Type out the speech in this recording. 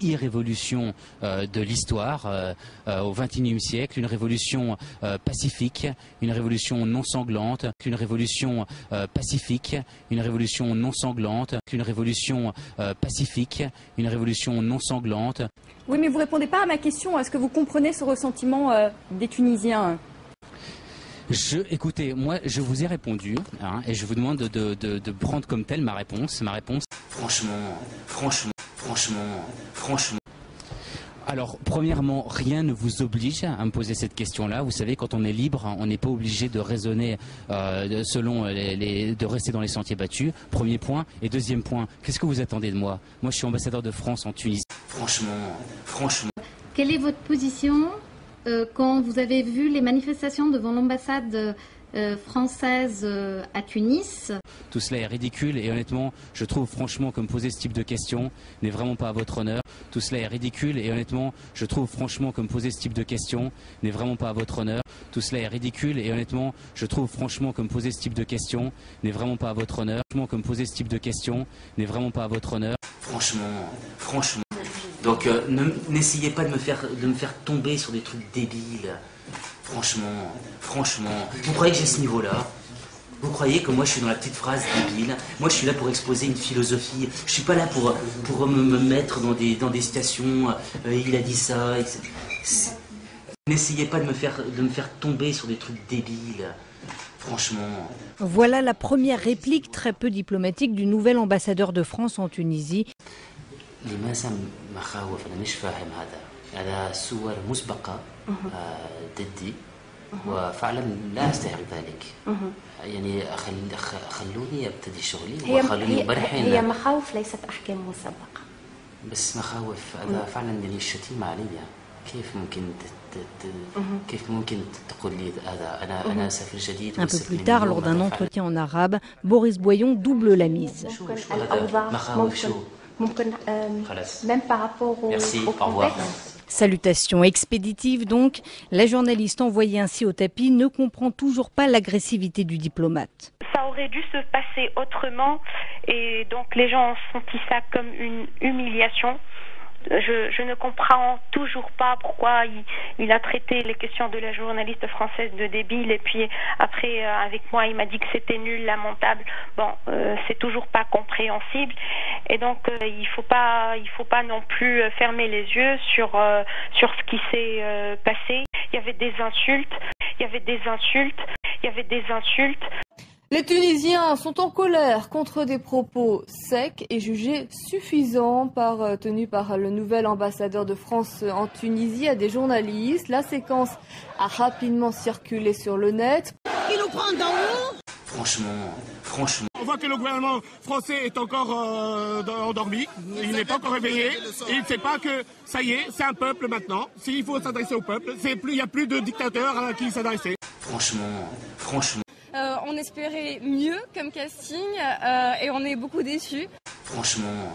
e-révolution de l'histoire au XXIe siècle, une révolution pacifique, une révolution non sanglante, une révolution pacifique, une révolution non sanglante, une révolution pacifique, une révolution non sanglante. Oui, mais vous répondez pas à ma question. Est-ce que vous comprenez ce ressentiment des Tunisiens ? Écoutez, moi je vous ai répondu hein, et je vous demande de prendre comme telle ma réponse. Franchement. Alors, premièrement, rien ne vous oblige à me poser cette question-là. Vous savez, quand on est libre, on n'est pas obligé de raisonner de rester dans les sentiers battus. Premier point. Et deuxième point, qu'est-ce que vous attendez de moi? Moi, je suis ambassadeur de France en Tunisie. Franchement. Quelle est votre position quand vous avez vu les manifestations devant l'ambassade française à Tunis? Tout cela est ridicule et honnêtement, je trouve franchement que me poser ce type de questions n'est vraiment pas à votre honneur. Tout cela est ridicule et honnêtement, je trouve franchement que me poser ce type de questions n'est vraiment pas à votre honneur. Tout cela est ridicule et honnêtement, je trouve franchement que me poser ce type de questions n'est vraiment pas à votre honneur. Franchement, que me poser ce type de questions n'est vraiment pas à votre honneur. Franchement. Donc n'essayez pas de me faire tomber sur des trucs débiles. Franchement. Vous croyez que j'ai ce niveau-là? Vous croyez que moi je suis dans la petite phrase débile? Moi je suis là pour exposer une philosophie. Je suis pas là pour me mettre dans des citations. Il a dit ça. N'essayez pas de me faire tomber sur des trucs débiles. Franchement. Voilà la première réplique très peu diplomatique du nouvel ambassadeur de France en Tunisie. هذا صور مسبقة ضدي وفعلا لا أستحق ذلك يعني خلوني أبتدي شغلي وخلوني برحين هي مخاوف ليست أحكام مسبقة بس مخاوف هذا فعلا يعني الشتيمة علي كيف ممكن تقول لي هذا أنا سفير جديد. Un peu plus tard, lors d'un entretien en arabe, Boris Boyon double la mise. Même par rapport au contexte. Salutations expéditives donc. La journaliste envoyée ainsi au tapis ne comprend toujours pas l'agressivité du diplomate. Ça aurait dû se passer autrement et donc les gens ont senti ça comme une humiliation. Je ne comprends toujours pas pourquoi il a traité les questions de la journaliste française de débile et puis après avec moi il m'a dit que c'était nul, lamentable. Bon, c'est toujours pas compréhensible et donc il faut pas non plus fermer les yeux sur ce qui s'est passé. Il y avait des insultes. Les Tunisiens sont en colère contre des propos secs et jugés suffisants tenus par le nouvel ambassadeur de France en Tunisie à des journalistes. La séquence a rapidement circulé sur le net. Ils nous prennent d'en haut. Franchement. On voit que le gouvernement français est encore endormi, il n'est pas encore réveillé, et il ne sait pas que ça y est, c'est un peuple maintenant. S'il faut s'adresser au peuple, il n'y a plus de dictateurs à qui s'adresser. Franchement. On espérait mieux comme casting et on est beaucoup déçus. Franchement.